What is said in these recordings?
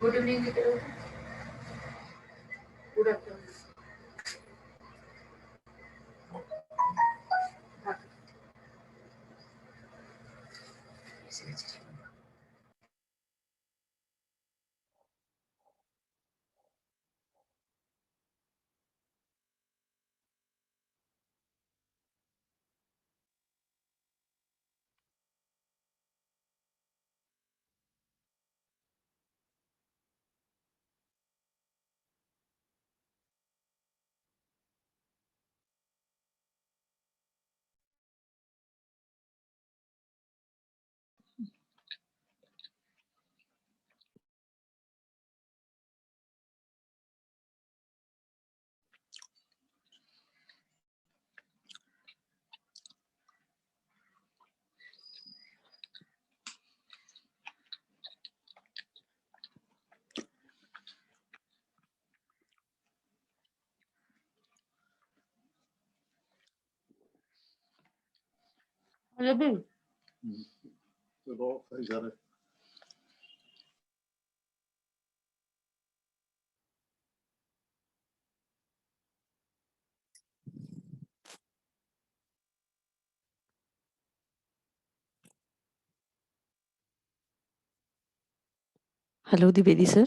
Good evening की तरह good afternoon Lebih. चलो सही जा रहे Hello, Divedi sir.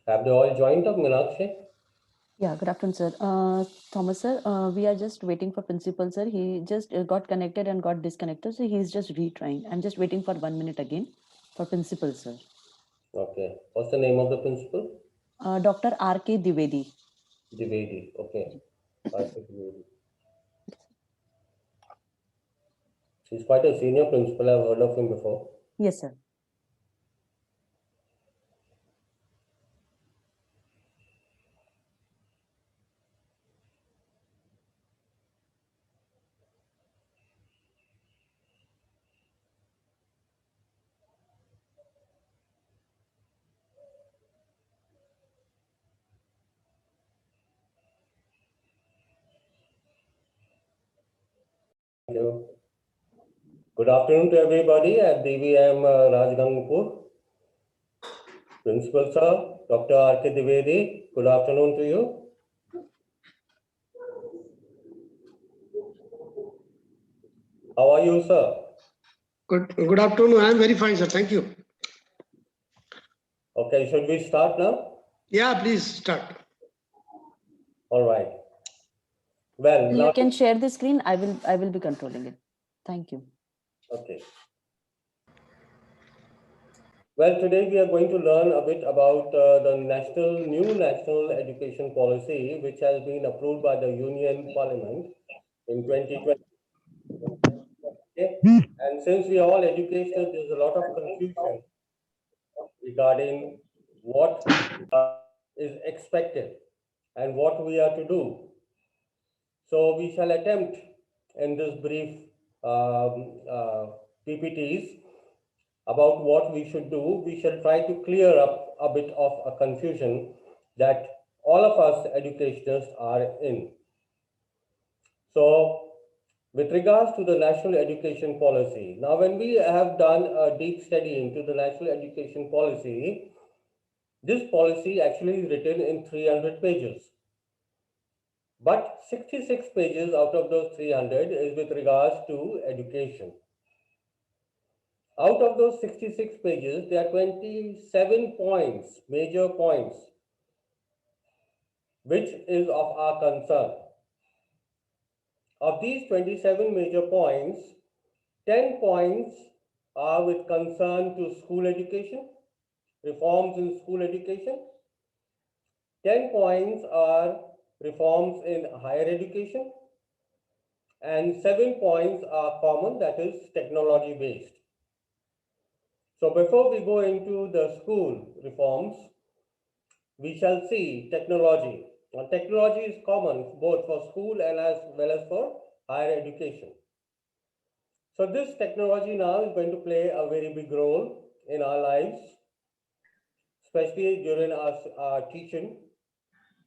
Have they all joined up, Meenakshi? Yeah, good afternoon, sir. Thomas, sir, we are just waiting for principal, sir. He just got connected and got disconnected, so he's just retrying. I'm just waiting for 1 minute again for principal, sir. Okay. What's the name of the principal? Dr. R.K. Divedi. Divedi. Okay. R.K. Divedi. He's quite a senior principal. I've heard of him before. Yes, sir. you. Good afternoon to everybody at DVM Rajgangpur. Principal Sir, Dr. R.K. Dwivedi, good afternoon to you. How are you, sir? Good afternoon. I am very fine, sir. Thank you. Okay, should we start now? Yeah, please start. All right. Well, You now, can share the screen. I will be controlling it. Thank you. okay. Well, today we are going to learn a bit about the new national education policy, which has been approved by the Union Parliament in 2020. Okay? And since we are all educators, there's a lot of confusion regarding what is expected and what we are to do. So we shall attempt in this brief PPTs about what we should do. We shall try to clear up a bit of a confusion that all of us educators are in. So with regards to the national education policy, now when we have done a deep study into the national education policy, this policy actually is written in 300 pages. But 66 pages out of those 300 is with regards to education. Out of those 66 pages, there are 27 points, major points, which is of our concern. Of these 27 major points, 10 points are with concern to school education, reforms in school education. 10 points are reforms in higher education. And 7 points are common, that is technology based. So before we go into the school reforms, we shall see technology. Now, technology is common both for school and as well as for higher education. So this technology now is going to play a very big role in our lives, especially during our teaching.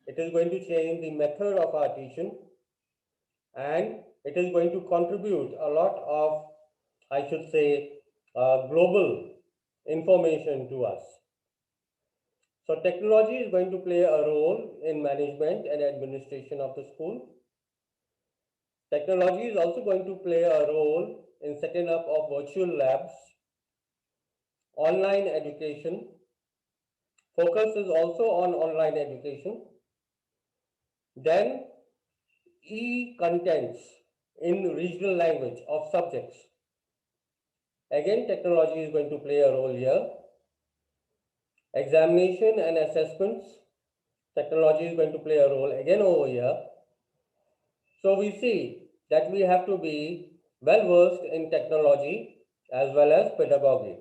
It is going to change the method of our teaching, and it is going to contribute a lot of, I should say, global information to us. So technology is going to play a role in management and administration of the school. Technology is also going to play a role in setting up of virtual labs, online education. Focus is also on online education. Then e-contents in regional language of subjects. Again, technology is going to play a role here. Examination and assessments, technology is going to play a role again over here. So we see that we have to be well versed in technology as well as pedagogy.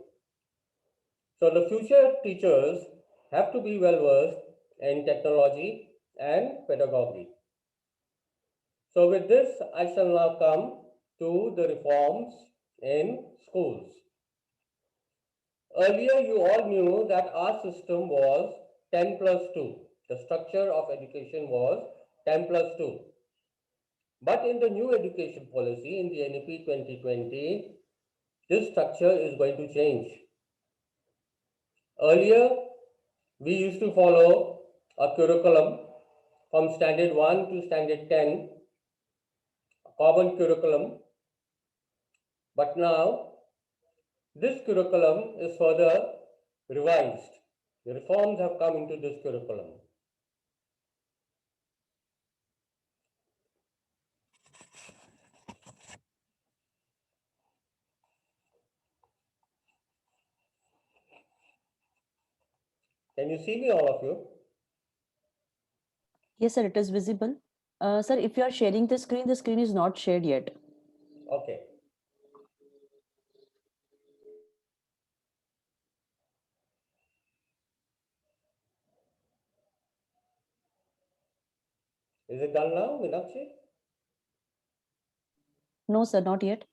So the future teachers have to be well versed in technology and pedagogy. So with this, I shall now come to the reforms in schools. Earlier, you all knew that our system was 10 plus 2. The structure of education was 10 plus 2. But in the new education policy, in the NEP 2020, this structure is going to change. Earlier, we used to follow a curriculum from standard 1 to standard 10, a common curriculum. But now, this curriculum is further revised. The reforms have come into this curriculum. Can you see me, all of you? Yes, sir, it is visible. Sir, if you are sharing the screen is not shared yet. Okay. Is it done now, Meenakshi? No, sir, not yet.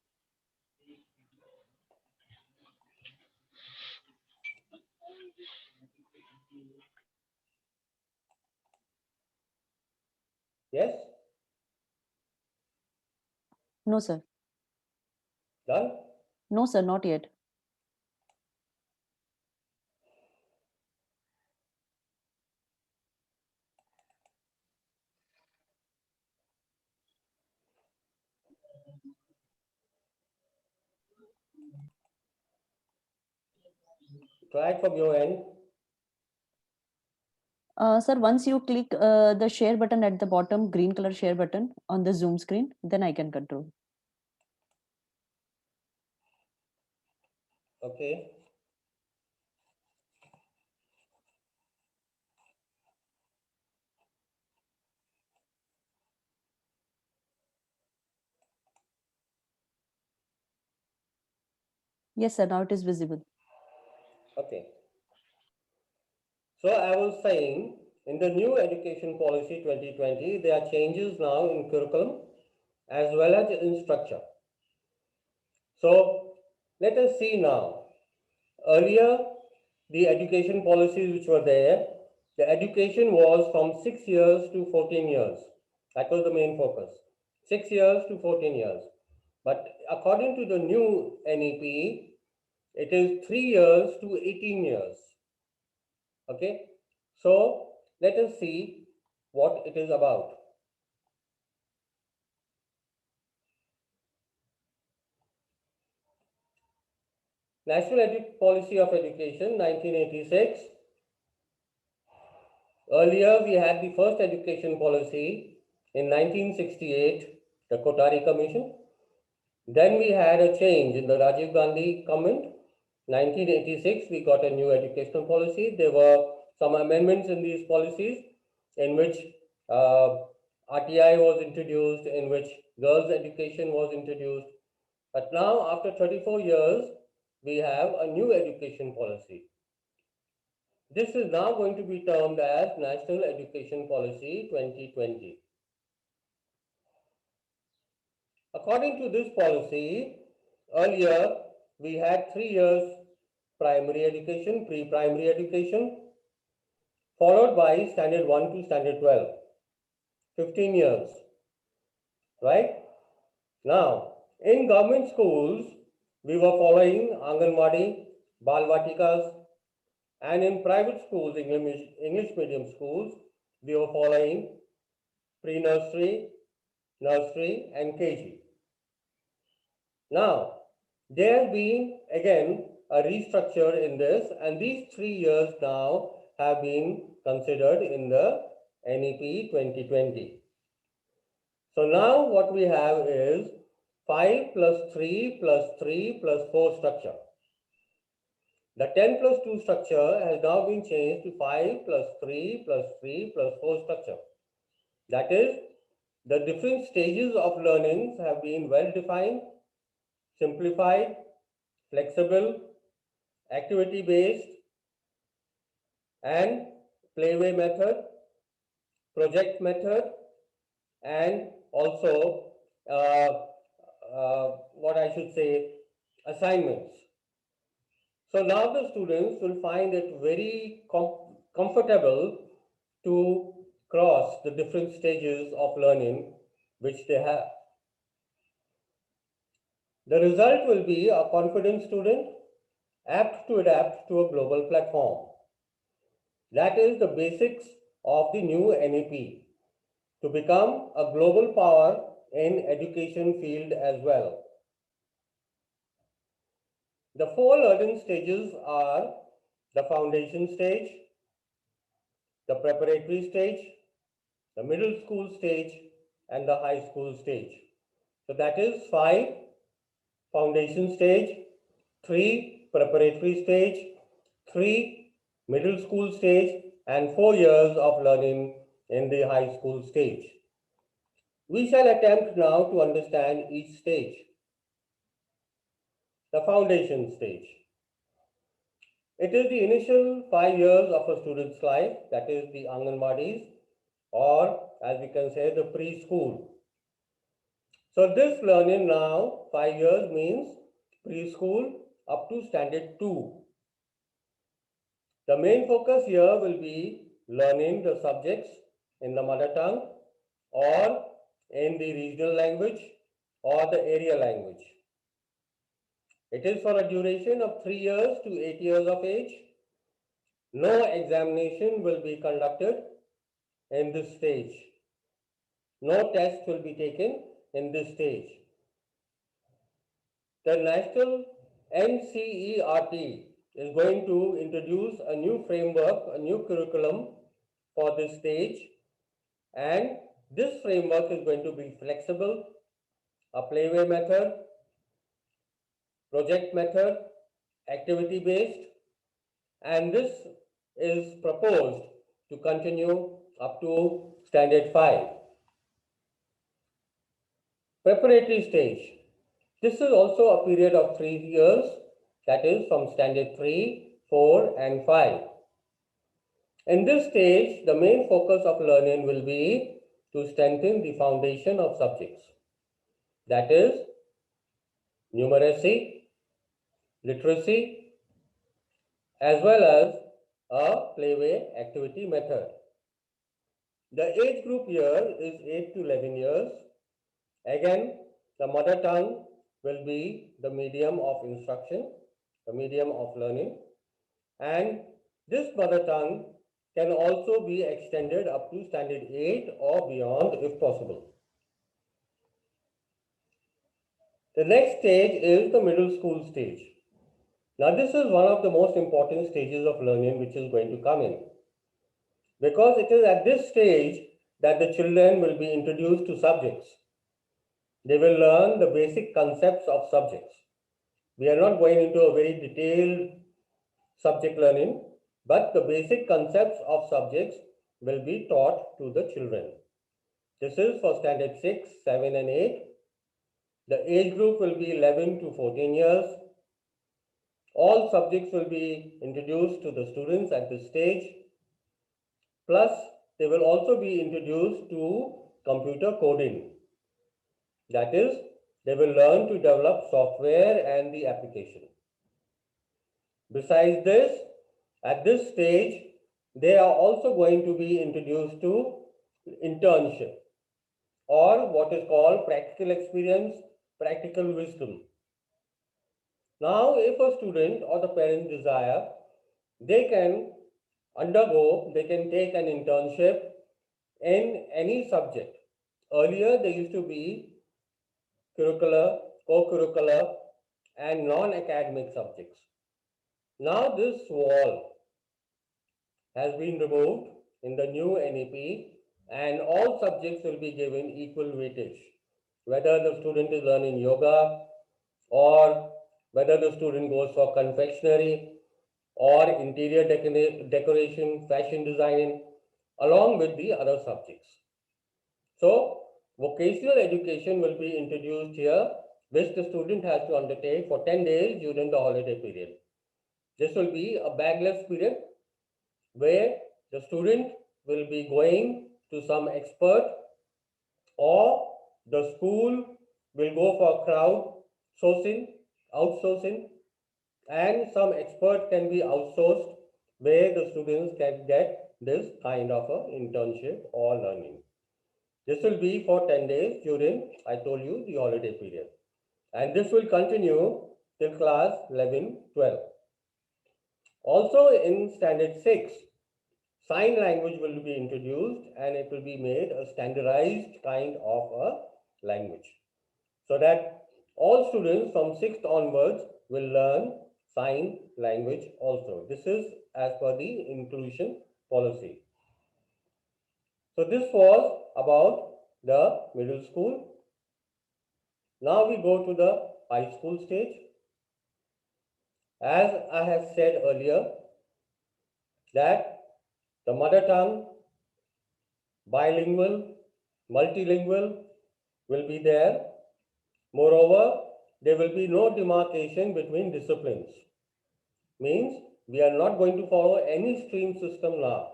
Yes? No, sir. Done? No, sir, not yet. Try it from your end. Sir, once you click the share button at the bottom, green color share button on the Zoom screen, then I can control. Okay. Yes, sir, now it is visible. Okay. So I was saying, in the new education policy 2020, there are changes now in curriculum as well as in structure. So let us see now. Earlier, the education policies which were there, the education was from 6 years to 14 years. That was the main focus. 6 years to 14 years. But according to the new NEP, it is 3 years to 18 years. Okay. So let us see what it is about. National Policy of Education 1986. Earlier, we had the first education policy in 1968, the Kothari Commission. Then we had a change in the Rajiv Gandhi government. 1986, we got a new educational policy. There were some amendments in these policies in which RTI was introduced, in which girls' education was introduced. But now, after 34 years, we have a new education policy. This is now going to be termed as National Education Policy 2020. According to this policy, earlier we had 3 years primary education, pre-primary education, followed by standard 1 to standard 12, 15 years, right? Now, in government schools, we were following Anganwadi, Balvatikas, and in private schools, English medium schools, we were following pre-nursery, nursery, and KG. Now, there has been again a restructure in this, and these 3 years now have been considered in the NEP 2020. So now what we have is 5 plus 3 plus 3 plus 4 structure. The 10 plus 2 structure has now been changed to 5 plus 3 plus 3 plus 4 structure. That is, the different stages of learning have been well defined, simplified, flexible, activity based, and playway method, project method, and also what I should say, assignments. So now the students will find it very comfortable to cross the different stages of learning which they have. The result will be a confident student apt to adapt to a global platform. That is the basics of the new NEP, to become a global power in education field as well. The 4 learning stages are the foundation stage, the preparatory stage, the middle school stage, and the high school stage. So that is 5 foundation stage, 3 preparatory stage, 3 middle school stage, and 4 years of learning in the high school stage. We shall attempt now to understand each stage. The foundation stage. It is the initial 5 years of a student's life, that is the Anganwadis, or as we can say, the preschool. So this learning now, 5 years means preschool up to standard 2. The main focus here will be learning the subjects in the mother tongue or in the regional language or the area language. It is for a duration of 3 years to 8 years of age. No examination will be conducted in this stage. No test will be taken in this stage. The National NCERT is going to introduce a new framework, a new curriculum for this stage, and this framework is going to be flexible, a playway method, project method, activity based, and this is proposed to continue up to standard 5. Preparatory stage. This is also a period of 3 years, that is from standard 3, 4 and 5. In this stage, the main focus of learning will be to strengthen the foundation of subjects. That is numeracy, literacy, as well as a playway activity method. The age group here is 8 to 11 years. Again, the mother tongue will be the medium of instruction, the medium of learning, and this mother tongue can also be extended up to standard 8 or beyond if possible. The next stage is the middle school stage. Now, this is one of the most important stages of learning which is going to come in, because it is at this stage that the children will be introduced to subjects. They will learn the basic concepts of subjects. We are not going into a very detailed subject learning, but the basic concepts of subjects will be taught to the children. This is for standard 6, 7 and 8. The age group will be 11 to 14 years. All subjects will be introduced to the students at this stage. Plus, they will also be introduced to computer coding. That is, they will learn to develop software and the application. Besides this, at this stage, they are also going to be introduced to internship, or what is called practical experience, practical wisdom. Now, if a student or the parent desire, they can take an internship in any subject. Earlier, there used to be curricular, co-curricular, and non-academic subjects. Now, this wall has been removed in the new NEP, and all subjects will be given equal weightage, whether the student is learning yoga, or whether the student goes for confectionery or interior decoration, fashion designing, along with the other subjects. So, vocational education will be introduced here, which the student has to undertake for 10 days during the holiday period. This will be a bagless period where the student will be going to some expert, or the school will go for crowd sourcing, outsourcing, and some expert can be outsourced where the students can get this kind of a internship or learning. This will be for 10 days during, I told you, the holiday period. And this will continue till class 11, 12. Also in standard 6, sign language will be introduced, and it will be made a standardized kind of a language, so that all students from 6th onwards will learn sign language also. This is as per the inclusion policy. So this was about the middle school. Now we go to the high school stage. As I have said earlier, that the mother tongue, bilingual, multilingual will be there. Moreover, there will be no demarcation between disciplines. Means we are not going to follow any stream system now.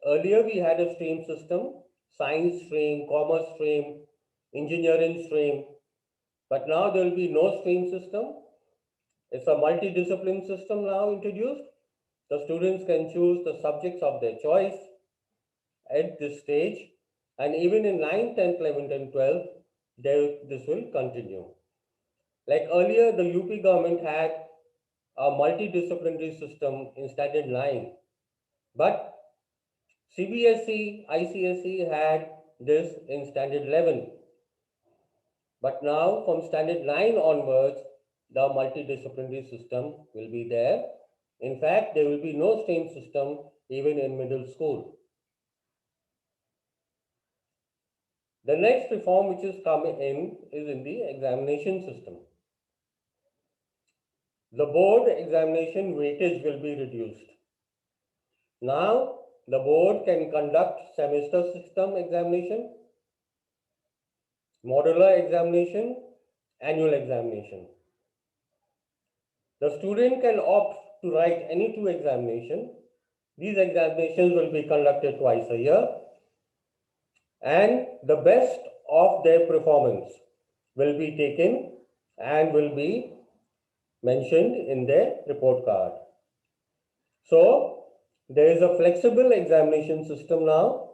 Earlier we had a stream system, science stream, commerce stream, engineering stream, but now there will be no stream system. It's a multidiscipline system now introduced. The students can choose the subjects of their choice at this stage, and even in 9th, 10th, 11th and 12th, this will continue. Like earlier, the UP government had a multidisciplinary system in standard 9, but CBSE, ICSE had this in standard 11. But now from standard 9 onwards, the multidisciplinary system will be there. In fact, there will be no stream system even in middle school. The next reform which is coming in is in the examination system. The board examination weightage will be reduced. Now, the board can conduct semester system examination, modular examination, annual examination. The student can opt to write any two examinations. These examinations will be conducted twice a year, and the best of their performance will be taken and will be mentioned in their report card. So, there is a flexible examination system now.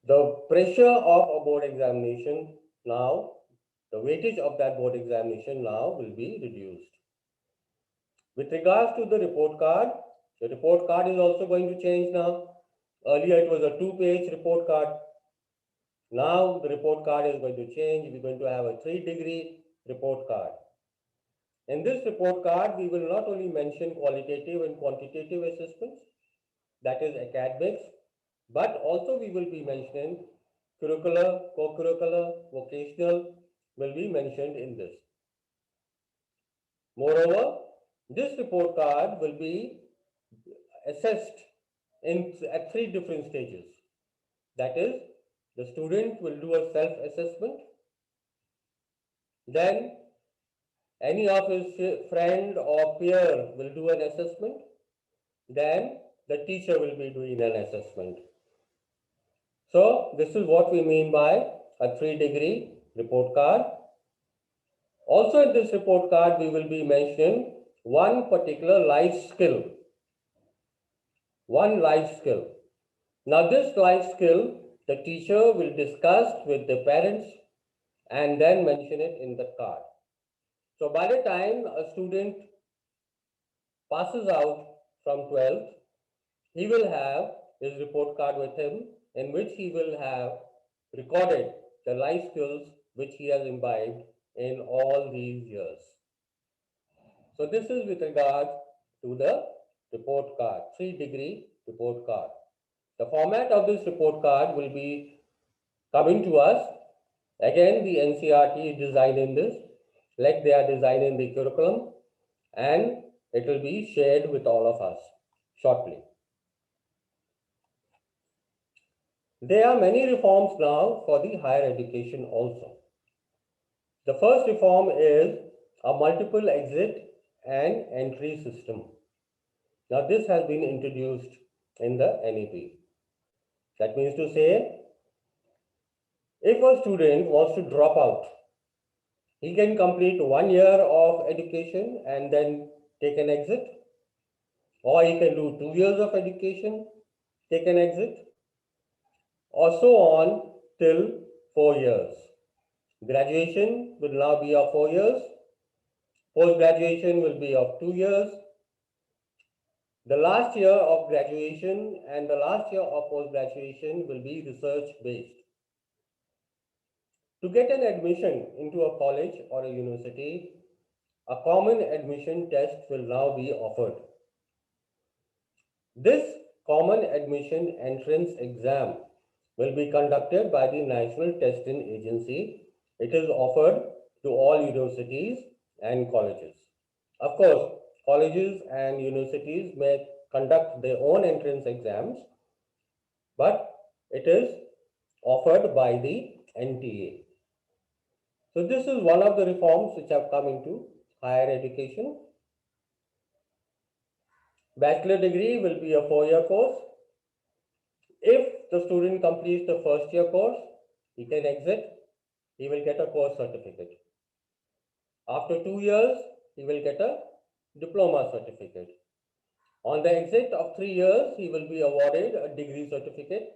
The pressure of a board examination now, the weightage of that board examination now will be reduced. With regards to the report card is also going to change now. Earlier it was a 2-page report card. Now the report card is going to change. We're going to have a 3-degree report card. In this report card, we will not only mention qualitative and quantitative assessments, that is academics, but also we will be mentioning curricular, co-curricular, vocational will be mentioned in this. Moreover, this report card will be assessed at 3 different stages. That is, the student will do a self-assessment, then any of his friend or peer will do an assessment, then the teacher will be doing an assessment. So this is what we mean by a 3-degree report card. Also in this report card, we will be mentioning one particular life skill. One life skill. Now this life skill, the teacher will discuss with the parents and then mention it in the card. So by the time a student passes out from 12th, he will have his report card with him in which he will have recorded the life skills which he has imbibed in all these years. So this is with regard to the report card, 3-degree report card. The format of this report card will be coming to us. Again, the NCERT is designing this, like they are designing the curriculum, and it will be shared with all of us shortly. There are many reforms now for the higher education also. The first reform is a multiple exit and entry system. Now this has been introduced in the NEP. That means to say, if a student wants to drop out, he can complete 1 year of education and then take an exit, or he can do 2 years of education, take an exit, or so on till 4 years. Graduation will now be of 4 years. Post-graduation will be of 2 years. The last year of graduation and the last year of post-graduation will be research-based. To get an admission into a college or a university, a common admission test will now be offered. This common admission entrance exam will be conducted by the National Testing Agency. It is offered to all universities and colleges. Of course, colleges and universities may conduct their own entrance exams, but it is offered by the NTA. So this is one of the reforms which have come into higher education. Bachelor degree will be a 4-year course. If the student completes the first year course, he can exit, he will get a course certificate. After 2 years, he will get a diploma certificate. On the exit of 3 years, he will be awarded a degree certificate.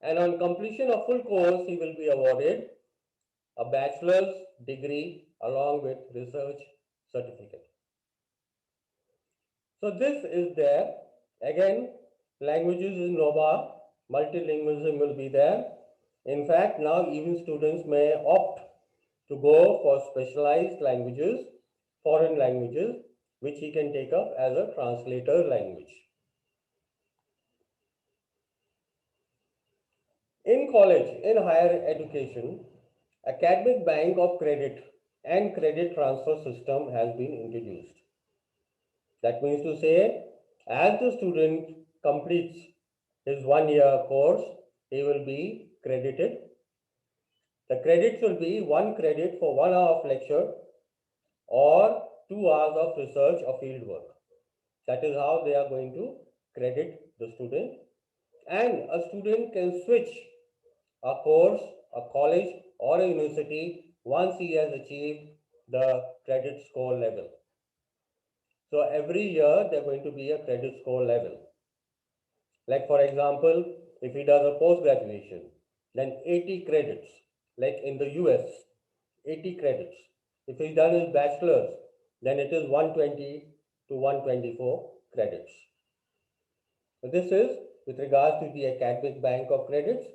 And on completion of full course, he will be awarded a bachelor's degree along with research certificate. So this is there. Again, languages in NOVA, multilingualism will be there. In fact, now even students may opt to go for specialized languages, foreign languages, which he can take up as a translator language. In college, in higher education, academic bank of credit and credit transfer system has been introduced. That means to say, as the student completes his 1 year course, he will be credited. The credits will be 1 credit for 1 hour of lecture or 2 hours of research or field work. That is how they are going to credit the student. And a student can switch a course, a college, or a university once he has achieved the credit score level. So every year there are going to be a credit score level. Like for example, if he does a post-graduation, then 80 credits, like in the US, 80 credits. If he's done his bachelor's, then it is 120 to 124 credits. So this is with regards to the academic bank of credits.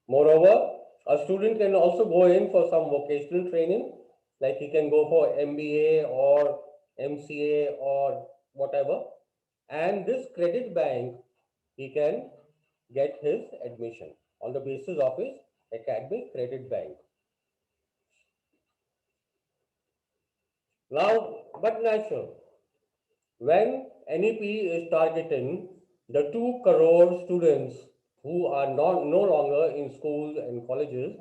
Moreover, a student can also go in for some vocational training, like he can go for MBA or MCA or whatever. And this credit bank, he can get his admission on the basis of his academic credit bank. Now, but natural, when NEP is targeting the 2 crore students who are no longer in schools and colleges,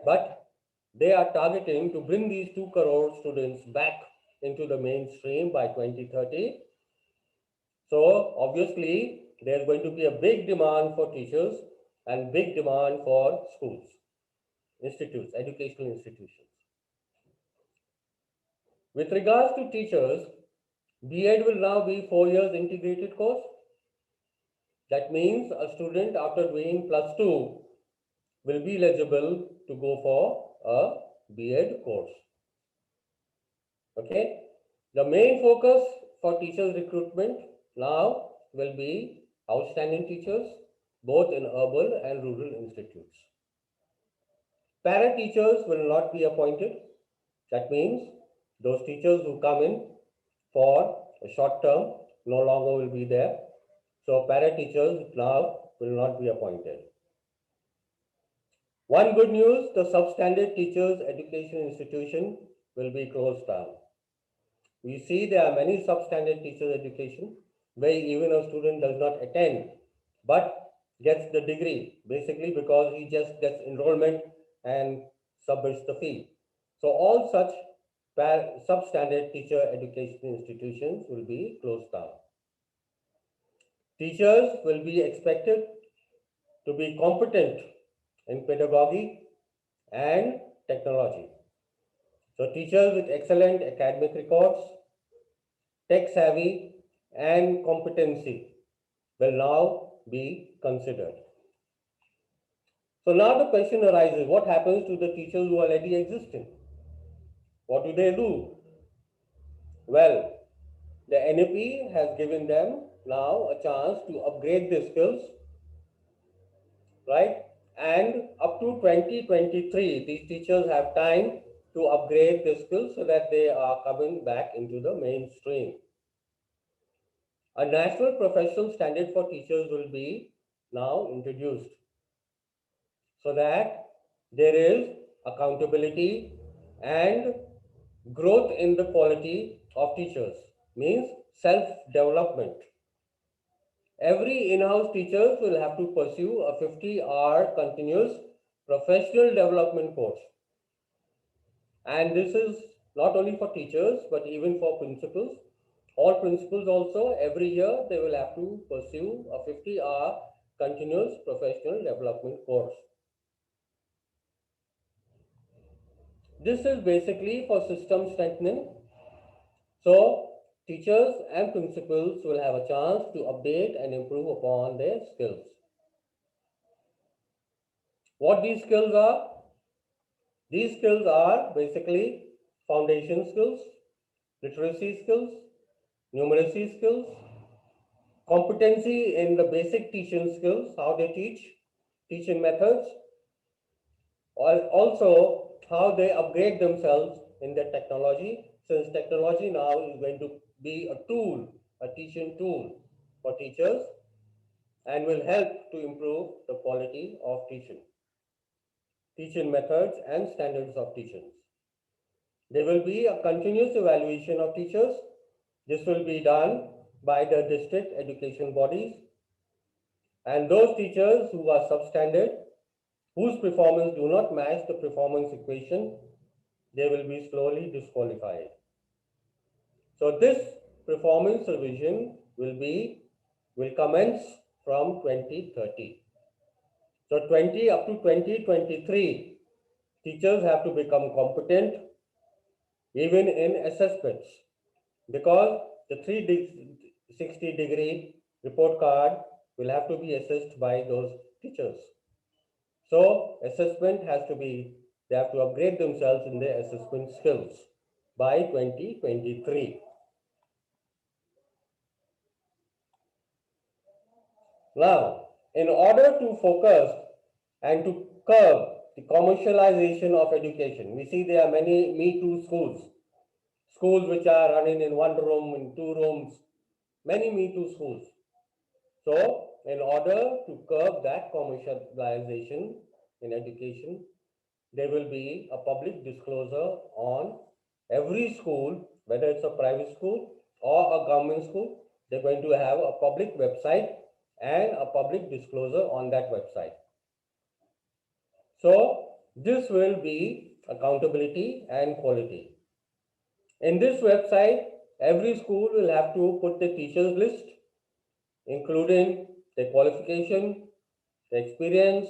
but they are targeting to bring these 2 crore students back into the mainstream by 2030. So obviously, there's going to be a big demand for teachers and big demand for schools, institutes, educational institutions. With regards to teachers, B.Ed will now be 4 years integrated course. That means a student after doing +2 will be eligible to go for a B.Ed course. Okay. The main focus for teachers recruitment now will be outstanding teachers, both in urban and rural institutes. Para teachers will not be appointed. That means those teachers who come in for a short term no longer will be there. So para teachers now will not be appointed. One good news, the substandard teachers education institution will be closed down. We see there are many substandard teachers education where even a student does not attend but gets the degree basically because he just gets enrollment and submits the fee. So all such substandard teacher education institutions will be closed down. Teachers will be expected to be competent in pedagogy and technology. So teachers with excellent academic records, tech savvy and competency will now be considered. So now the question arises, what happens to the teachers who are already existing? What do they do? Well, the NEP has given them now a chance to upgrade their skills, right? And up to 2023, these teachers have time to upgrade their skills so that they are coming back into the mainstream. A national professional standard for teachers will be now introduced so that there is accountability and growth in the quality of teachers, means self-development. Every in-house teachers will have to pursue a 50-hour continuous professional development course. And this is not only for teachers, but even for principals. All principals also, every year, they will have to pursue a 50-hour continuous professional development course. This is basically for system strengthening. So teachers and principals will have a chance to update and improve upon their skills. What these skills are? These skills are basically foundation skills, literacy skills, numeracy skills, competency in the basic teaching skills, how they teach, teaching methods, or also how they upgrade themselves in their technology, since technology now is going to be a tool, a teaching tool for teachers, and will help to improve the quality of teaching methods and standards of teaching. There will be a continuous evaluation of teachers. This will be done by the district education bodies, and those teachers who are substandard, whose performance do not match the performance equation, they will be slowly disqualified. So this performance revision will commence from 2030. So 20 up to 2023, teachers have to become competent even in assessments, because the 360-degree report card will have to be assessed by those teachers. So assessment they have to upgrade themselves in their assessment skills by 2023. Now, in order to focus and to curb the commercialization of education, we see there are many Me Too schools which are running in one room, in two rooms, many Me Too schools. So, in order to curb that commercialization in education, there will be a public disclosure on every school, whether it's a private school or a government school. They're going to have a public website and a public disclosure on that website. So this will be accountability and quality. In this website, every school will have to put the teachers list, including their qualification, their experience,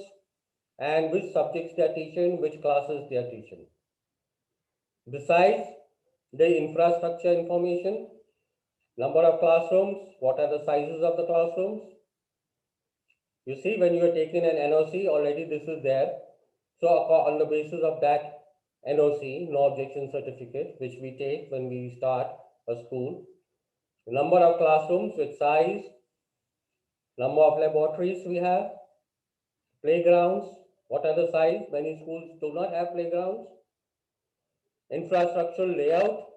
and which subjects they are teaching, which classes they are teaching. Besides the infrastructure information, number of classrooms, what are the sizes of the classrooms. You see, when you are taking an NOC, already this is there. So on the basis of that NOC, no objection certificate, which we take when we start a school, the number of classrooms with size, number of laboratories we have, playgrounds, what are the size, many schools do not have playgrounds, infrastructural layout,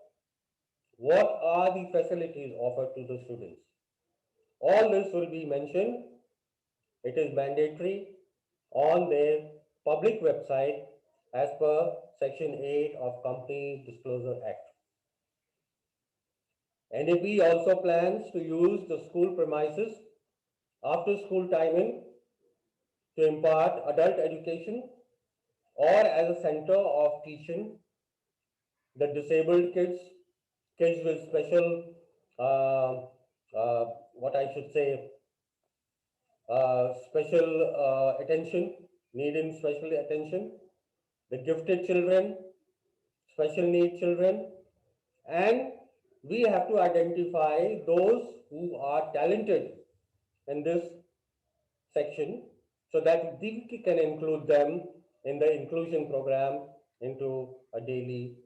what are the facilities offered to the students. All this will be mentioned. It is mandatory on their public website as per Section 8 of Company Disclosure Act. NAP also plans to use the school premises after school timing to impart adult education or as a center of teaching the disabled kids with special, what I should say, special attention, needing special attention, the gifted children, special need children, and we have to identify those who are talented in this section so that we can include them in the inclusion program into a daily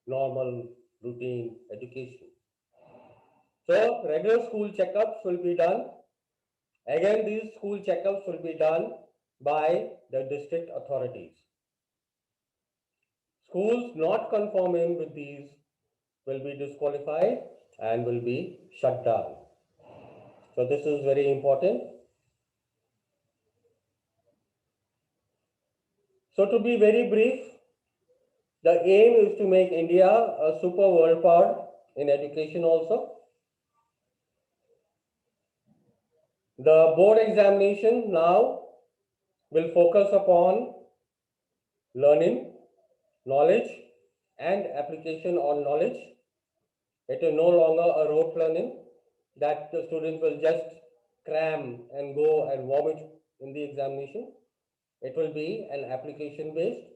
normal routine education. So regular school checkups will be done. Again, these school checkups will be done by the district authorities. Schools not conforming with these will be disqualified and will be shut down. So this is very important. So to be very brief, the aim is to make India a super world power in education also. The board examination now will focus upon learning, knowledge, and application on knowledge. It is no longer a rote learning that the students will just cram and go and vomit in the examination. It will be an application based.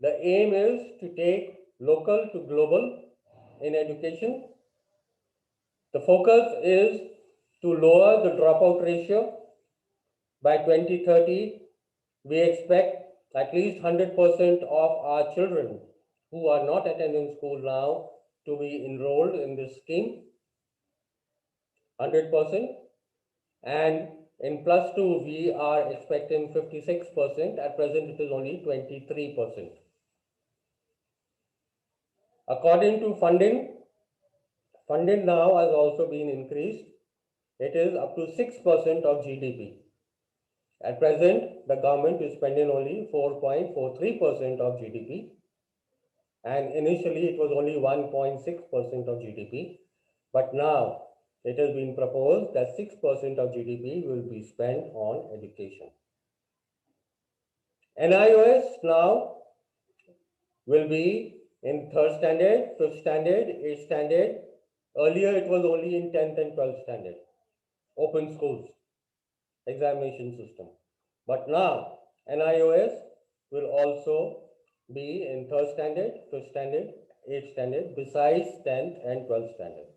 The aim is to take local to global in education. The focus is to lower the dropout ratio. By 2030, we expect at least 100% of our children who are not attending school now to be enrolled in this scheme, 100%. And in plus two, we are expecting 56%. At present, it is only 23%. According to funding now has also been increased. It is up to 6% of GDP. At present, the government is spending only 4.43% of GDP. And initially, it was only 1.6% of GDP. But now, it has been proposed that 6% of GDP will be spent on education. NIOS now will be in 3rd standard, 5th standard, 8th standard. Earlier, it was only in 10th and 12th standard, open schools, examination system. But now, NIOS will also be in 3rd standard, 5th standard, 8th standard, besides 10th and 12th standard.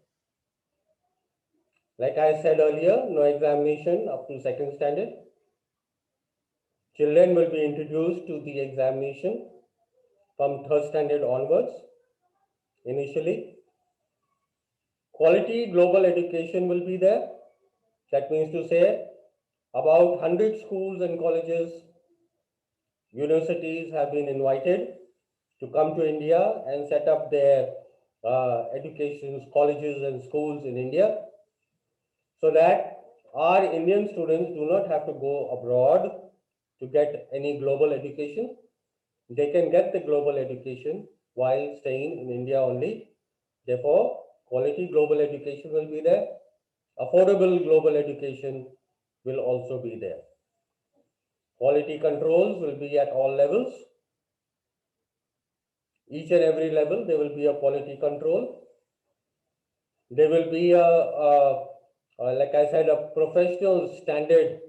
Like I said earlier, no examination up to 2nd standard. Children will be introduced to the examination from 3rd standard onwards. Initially, quality global education will be there. That means to say about 100 schools and colleges, universities have been invited to come to India and set up their education colleges and schools in India, so that our Indian students do not have to go abroad to get any global education. They can get the global education while staying in India only. Therefore, quality global education will be there. Affordable global education will also be there. Quality controls will be at all levels. Each and every level, there will be a quality control. There will be like I said, a professional standard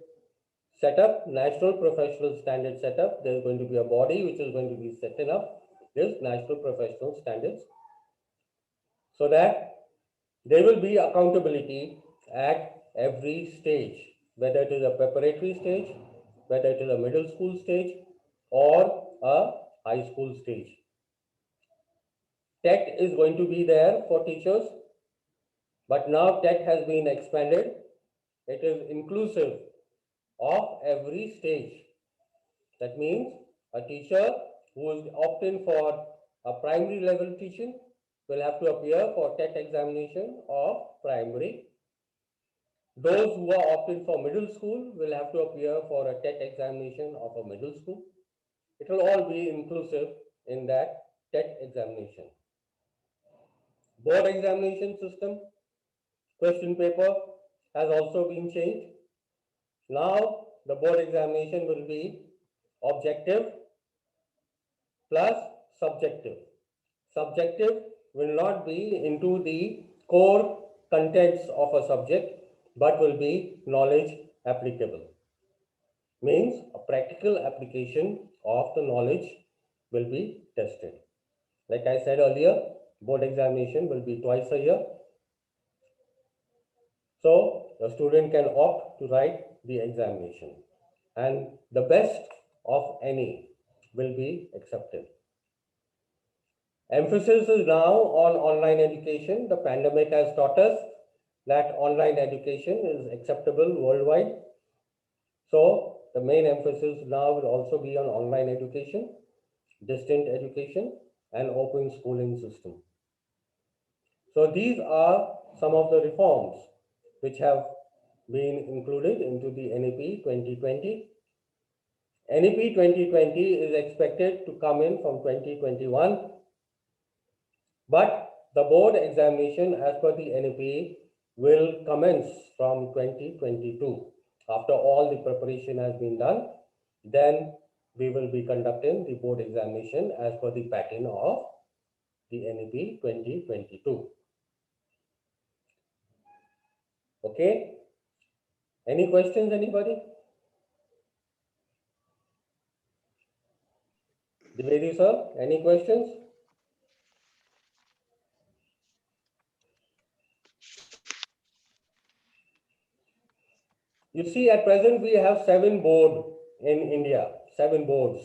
setup, national professional standard setup. There's going to be a body which is going to be setting up this national professional standards, so that there will be accountability at every stage, whether it is a preparatory stage, whether it is a middle school stage, or a high school stage. TET is going to be there for teachers, but now TET has been expanded. It is inclusive of every stage. That means a teacher who is opting for a primary level teaching will have to appear for TET examination of primary. Those who are opting for middle school will have to appear for a TET examination of a middle school. It will all be inclusive in that TET examination. Board examination system, question paper has also been changed. Now the board examination will be objective plus subjective. Subjective will not be into the core contents of a subject, but will be knowledge applicable. Means a practical application of the knowledge will be tested. Like I said earlier, board examination will be twice a year. So the student can opt to write the examination, and the best of any will be accepted. Emphasis is now on online education. The pandemic has taught us that online education is acceptable worldwide. So the main emphasis now will also be on online education, distant education, and open schooling system. So these are some of the reforms which have been included into the NEP 2020. NEP 2020 is expected to come in from 2021, but the board examination as per the NEP will commence from 2022. After all the preparation has been done, then we will be conducting the board examination as per the pattern of the NEP 2022. Okay. Any questions, anybody? Dwivedi sir, any questions? You see, at present we have 7 boards in India, 7 boards.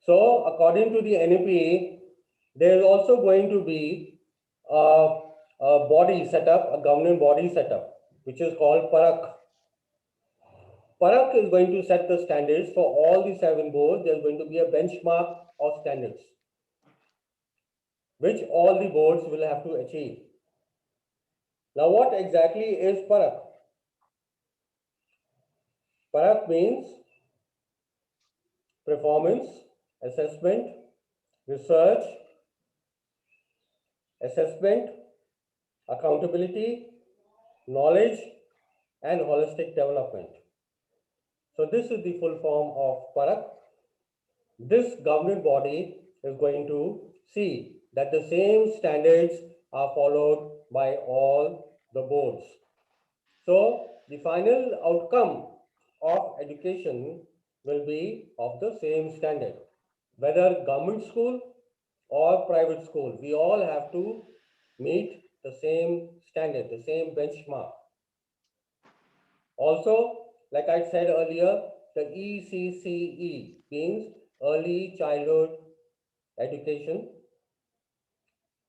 So according to the NEP, there is also going to be a body setup, a governing body setup, which is called Parak. Parak is going to set the standards for all the 7 boards. There's going to be a benchmark of standards, which all the boards will have to achieve. Now, what exactly is Parak? Parak means performance, assessment, research, assessment, accountability, knowledge, and holistic development. So this is the full form of Parak. This governing body is going to see that the same standards are followed by all the boards. So the final outcome of education will be of the same standard. Whether government school or private school, we all have to meet the same standard, the same benchmark. Also, like I said earlier, the ECCE means Early Childhood Education,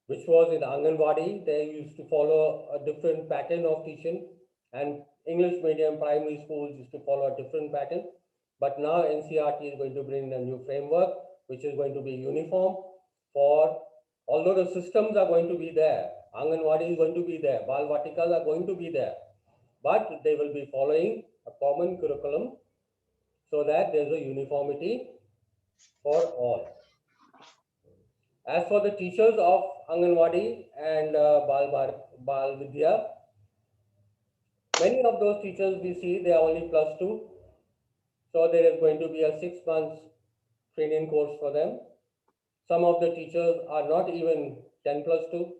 which was in Anganwadi. They used to follow a different pattern of teaching, and English medium primary schools used to follow a different pattern. But now NCERT is going to bring a new framework, which is going to be uniform for, although the systems are going to be there, Anganwadi is going to be there, Bal Vatikas are going to be there, but they will be following a common curriculum so that there's a uniformity for all. As for the teachers of Anganwadi and Bal Vidya, many of those teachers we see they are only +2. So there is going to be a 6 months training course for them. Some of the teachers are not even 10+2.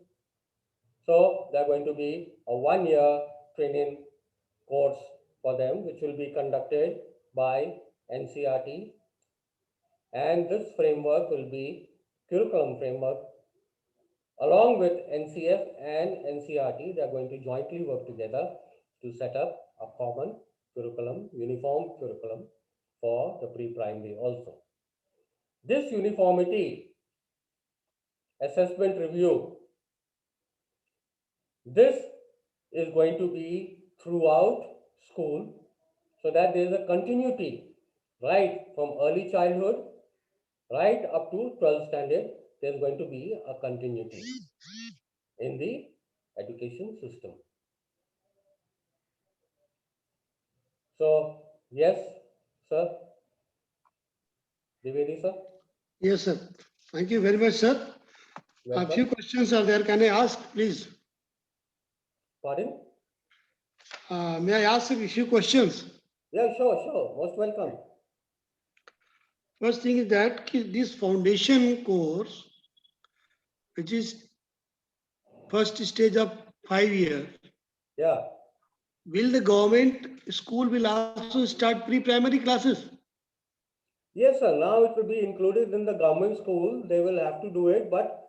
So they're going to be a 1-year training course for them, which will be conducted by NCERT. And this framework will be curriculum framework. Along with NCF and NCERT, they are going to jointly work together to set up a common curriculum, uniform curriculum for the pre-primary also. This uniformity assessment review, this is going to be throughout school so that there is a continuity right from early childhood right up to 12th standard. There's going to be a continuity in the education system. So, yes, sir. Divedi, sir. Yes, sir. Thank you very much, sir. A Welcome. few questions are there. Can I ask, please? Pardon? May I ask a few questions? Yeah, sure. Most welcome. First thing is that this foundation course, which is first stage of 5 years, Yeah. will the government school will also start pre-primary classes? Yes, sir. Now it will be included in the government school. They will have to do it, but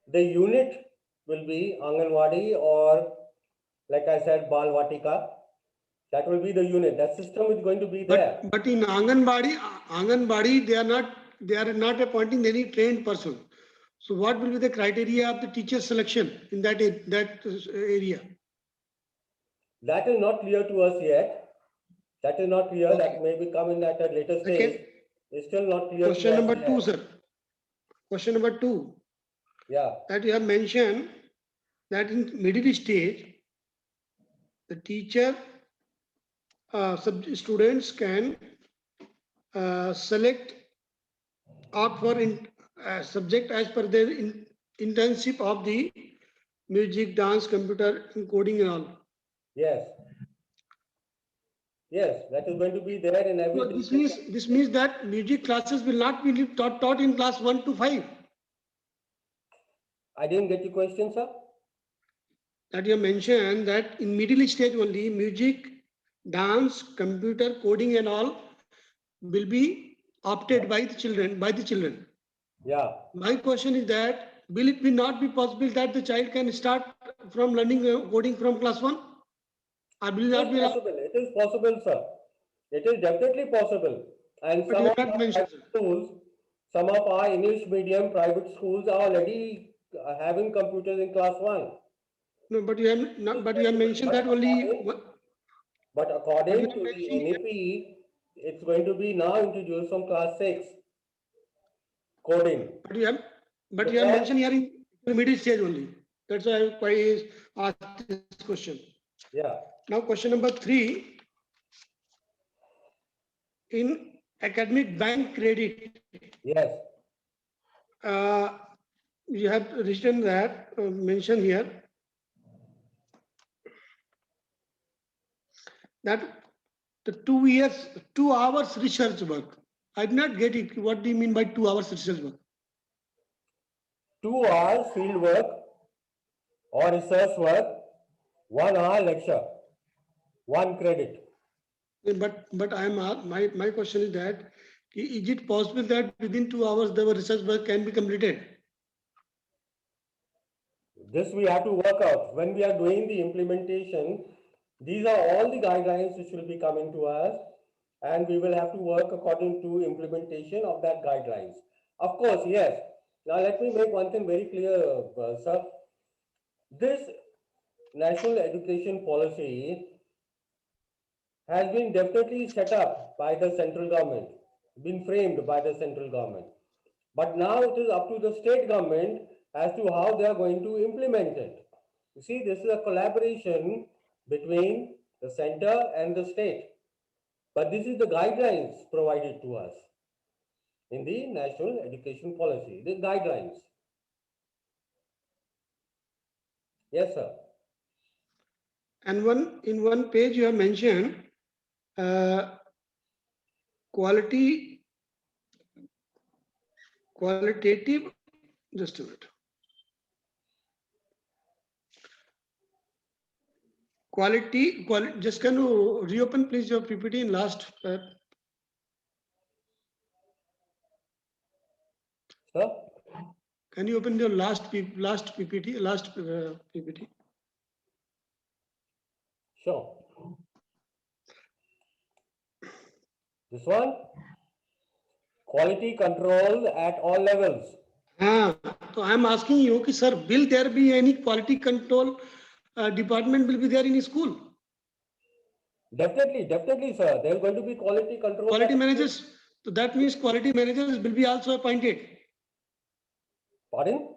the unit will be Anganwadi or, like I said, Bal Vatika. That will be the unit. That system is going to be there. But in Anganwadi, they are not appointing any trained person. So what will be the criteria of the teacher selection in that area? That is not clear to us yet. That is not clear. Okay. That may become in at a later stage. Okay. It's still not clear. Question to us number 2, yet. sir. Question number 2. Yeah. That you have mentioned that in middle stage, the teacher, students can select opt for subject as per their internship of the music, dance, computer, coding and all. Yes. Yes, that is going to be there in every. So this means that music classes will not be taught in class 1 to 5. I didn't get your question, sir. That you have mentioned that in middle stage only music, dance, computer, coding and all will be opted by the children. Yeah. My question is that will it not be possible that the child can start from learning coding from class 1? Or will It not is be allowed? possible. It is possible, sir. It is definitely possible. And But some you of have not our mentioned, private schools, some of our English medium private schools are already having computers in class 1. No, but you have not, but you have mentioned that only. But you according are to the mentioning- NEP, it's going to be now introduced from class 6, coding. But you have mentioned here in the middle stage only. That's why I asked this question. Yeah, Now, question number 3. In academic bank credit, yes, you have written that, mentioned here, that the 2 hours research work. I did not get it. What do you mean by 2 hours research work? 2 hours field work or research work, 1 hour lecture, 1 credit. But my question is that, is it possible that within 2 hours the research work can be completed? This we have to work out. When we are doing the implementation, these are all the guidelines which will be coming to us, and we will have to work according to implementation of that guidelines. Of course, yes. Now let me make one thing very clear, sir. This national education policy has been definitely set up by the central government, been framed by the central government. But now it is up to the state government as to how they are going to implement it. You see, this is a collaboration between the center and the state. But this is the guidelines provided to us in the national education policy, the guidelines. Yes, sir. And in one page you have mentioned qualitative, just a minute. Just can you reopen please your PPT in last, Sir? can you open your last PPT, PPT? Sure. This one? Quality control at all levels. So I am asking you, sir, will there be any quality control department will be there in school? Definitely, sir. There is going to be quality control. Quality managers, so that means quality managers will be also appointed. Pardon?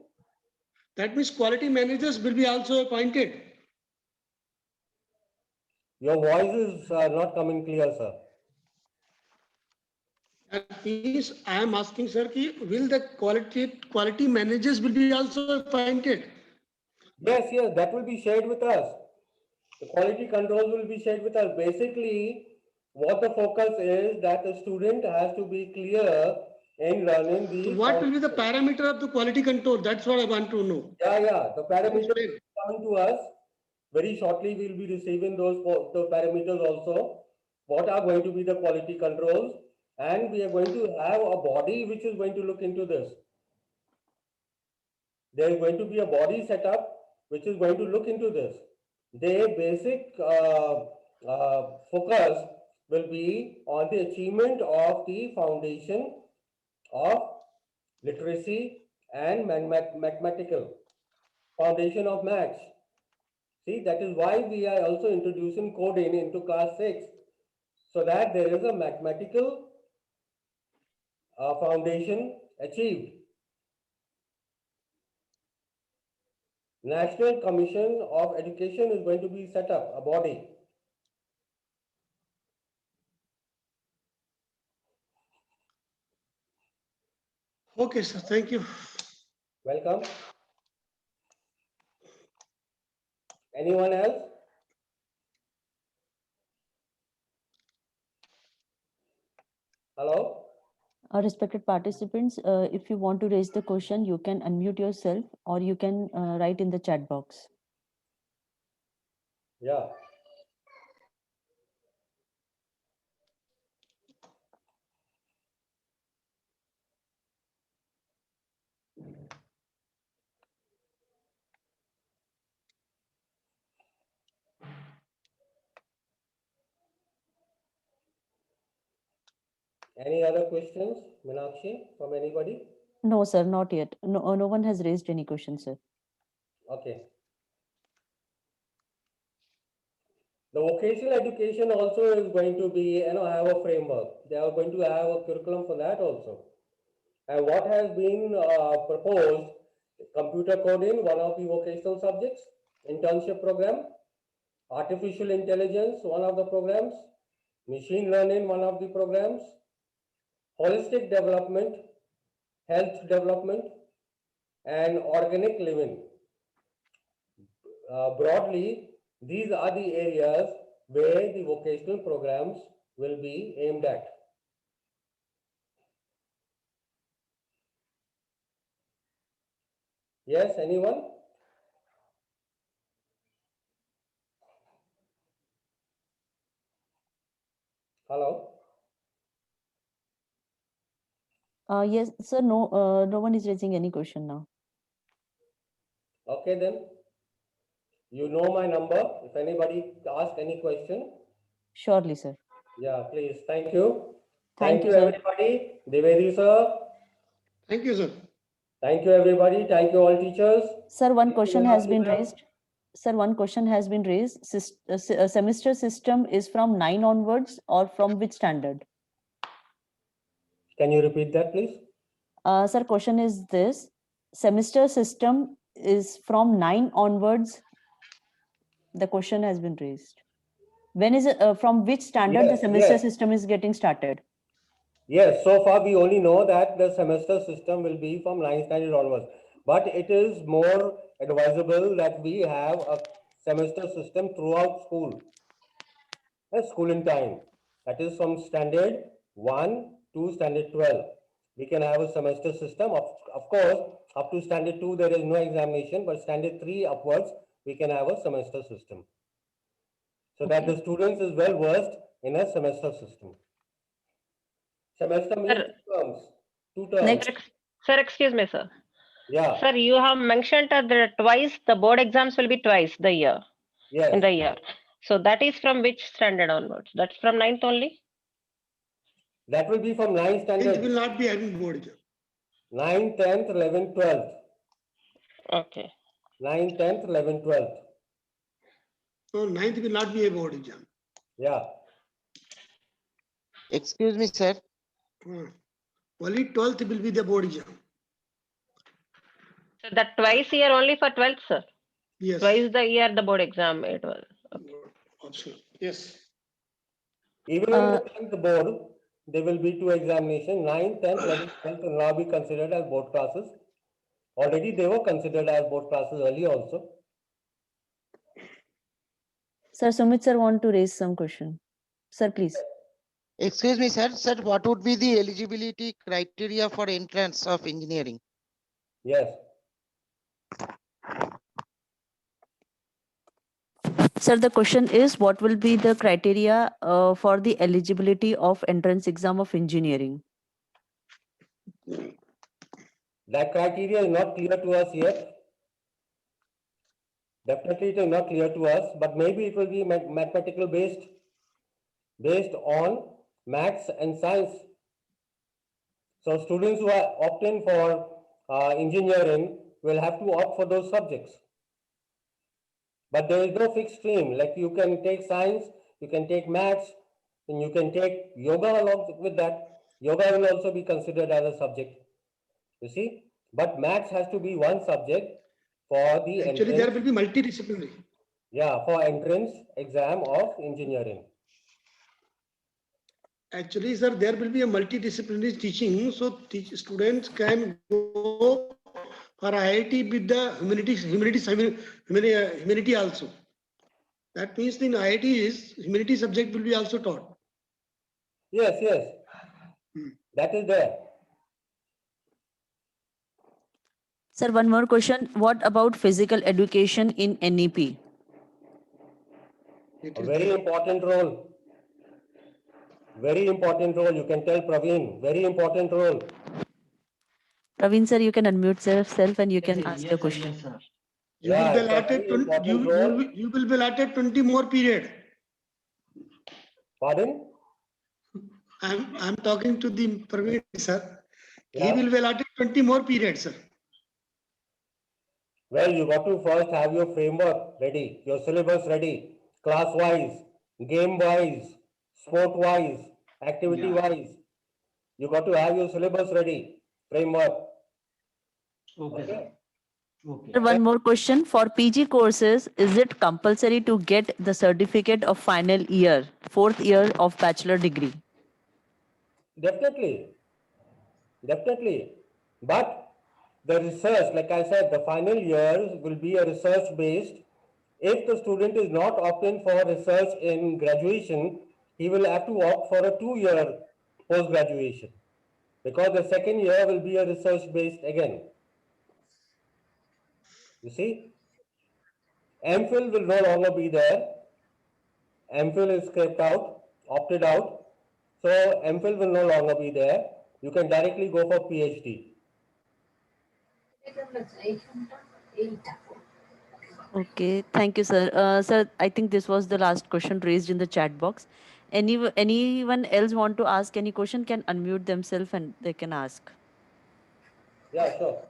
That means quality managers will be also appointed. Your voice is not coming clear, sir. That means I am asking, sir, will the quality managers will be also appointed? Yes, that will be shared with us. The quality controls will be shared with us. Basically, what the focus is that the student has to be clear in learning the. So what will be the parameter of the quality control? That's what I want to know. Yeah. The parameters coming to us. Very shortly, we'll be receiving the parameters also. What are going to be the quality controls? And we are going to have a body which is going to look into this. There is going to be a body set up which is going to look into this. Their basic focus will be on the achievement of the foundation of literacy and mathematical foundation of maths. See, that is why we are also introducing coding into class 6, so that there is a mathematical foundation achieved. National Commission of Education is going to be set up, a body. Okay, sir. Thank you. Welcome. Anyone else? Hello? Respected participants, if you want to raise the question, you can unmute yourself or you can write in the chat box. Yeah. Any other questions, Meenakshi, from anybody? No, sir, not yet. No, no one has raised any question, sir. Okay. The vocational education also is going to be, have a framework. They are going to have a curriculum for that also. And what has been proposed, computer coding, one of the vocational subjects, internship program, artificial intelligence, one of the programs, machine learning, one of the programs, holistic development, health development, and organic living. Broadly, these are the areas where the vocational programs will be aimed at. Yes, anyone? Hello? Yes, sir, no, no one is raising any question now. Okay then. You know my number. If anybody asks any question, Surely, sir. yeah, please. Thank you. Thank you, sir. Everybody. Devedi sir. Thank you, sir. Thank you, everybody. Thank you, all teachers. Sir, one Thank you, question has Meenakshi been ma'am. raised. Sir, one question has been raised. Semester system is from 9 onwards or from which standard? Can you repeat that, please? Sir, question is this. Semester system is from 9 onwards. The question has been raised. When is it, from which standard the Yes, semester yes. system is getting started? Yes, so far we only know that the semester system will be from 9th standard onwards. But it is more advisable that we have a semester system throughout school. A school in time. That is from standard 1 to standard 12. We can have a semester system. Of course, up to standard 2 there is no examination, but standard 3 upwards we can have a semester system. So that the students is well versed in a semester system. Semester means Sir, 2 terms. 2 terms. Next. Sir, excuse me, sir. Yeah. Sir, you have mentioned that the board exams will be twice the year, Yes. in the year. So that is from which standard onwards? That's from 9th only? That will be from 9th It standard. will not be having board exam. 9th, 10th, 11th, 12th. Okay. 9th, 10th, 11th, 12th. So 9th will not be a board exam. Yeah. Excuse me, sir. Only 12th will be the board exam. So that twice year only for 12th, sir? Yes. Twice the year the board exam it was. Okay. Optional. Yes. Even in the 10th board, there will be 2 examinations. 9th, 10th, 11th, 12th will now be considered as board classes. Already they were considered as board classes earlier also. Sir, Sumit sir want to raise some question. Sir, please. Excuse me, sir. Sir, what would be the eligibility criteria for entrance of engineering? Yes. Sir, the question is, what will be the criteria for the eligibility of entrance exam of engineering? That criteria is not clear to us yet. Definitely it is not clear to us, but maybe it will be mathematical based on maths and science. So students who are opting for engineering will have to opt for those subjects. But there is no fixed stream. Like you can take science, you can take maths, and you can take yoga along with that. Yoga will also be considered as a subject. You see? But maths has to be one subject for the Actually, there will be multidisciplinary. Yeah, for entrance exam of engineering. Actually, sir, there will be a multidisciplinary teaching. So students can go for IIT with the humanity also. That means in IIT is humanity subject will be also taught. Yes, yes. That is there. Sir, one more question. What about physical education in NEP? It A is very there. important role. Very important role. You can tell Praveen. Very important role. Praveen sir, you can unmute yourself and you can ask your Yes, sir. question. Yes, sir. You will Yeah, be it's a allotted very important role. you will be allotted 20 more period. Pardon? I'm talking to the Praveen, sir. He Yeah. will be allotted 20 more periods, sir. Well, you got to first have your framework ready, your syllabus ready, class-wise, game-wise, sport-wise, activity-wise. You got to have your syllabus ready, framework. Okay, sir. Okay. Sir, one more question. For PG courses, is it compulsory to get the certificate of final year, 4th year of bachelor degree? Definitely, definitely. But the research, like I said, the final year will be a research-based. If the student is not opting for research in graduation, he will have to opt for a 2-year post-graduation, because the second year will be a research-based again. You see, MPhil will no longer be there. MPhil is scraped out, opted out. So MPhil will no longer be there. You can directly go for PhD. Okay, thank you, sir. Sir, I think this was the last question raised in the chat box. Anyone else want to ask any question can unmute themselves and they can ask. Yeah, sure.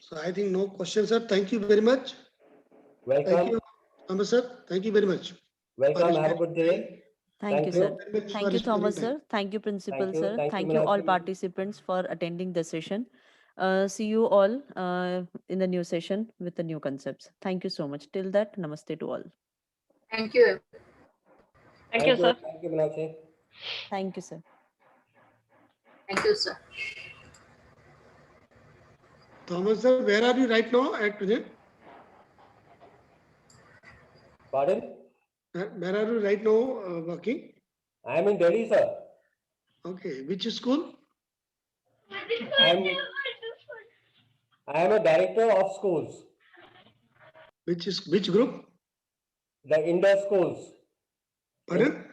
So I think no questions, sir. Thank you very much. Thank Welcome. you, Thomas, sir. Thank you very much. Welcome. for Have a good day. Thank you, Thank you. sir. very much Thank for you, sparing Thomas, time. sir. Thank you, Principal, Thank you. sir. Thank you, Thank you, all Meenakshi. participants, for attending the session. See you all in the new session with the new concepts. Thank you so much. Till that, namaste to all. Thank you, sir. Thank you, Meenakshi. Thank you, sir. Thomas, sir, where are you right now at present? Pardon? Where are you right now working? I am in Delhi, sir. Okay, which school? I am a director of schools, Which group? the Indus schools. Pardon?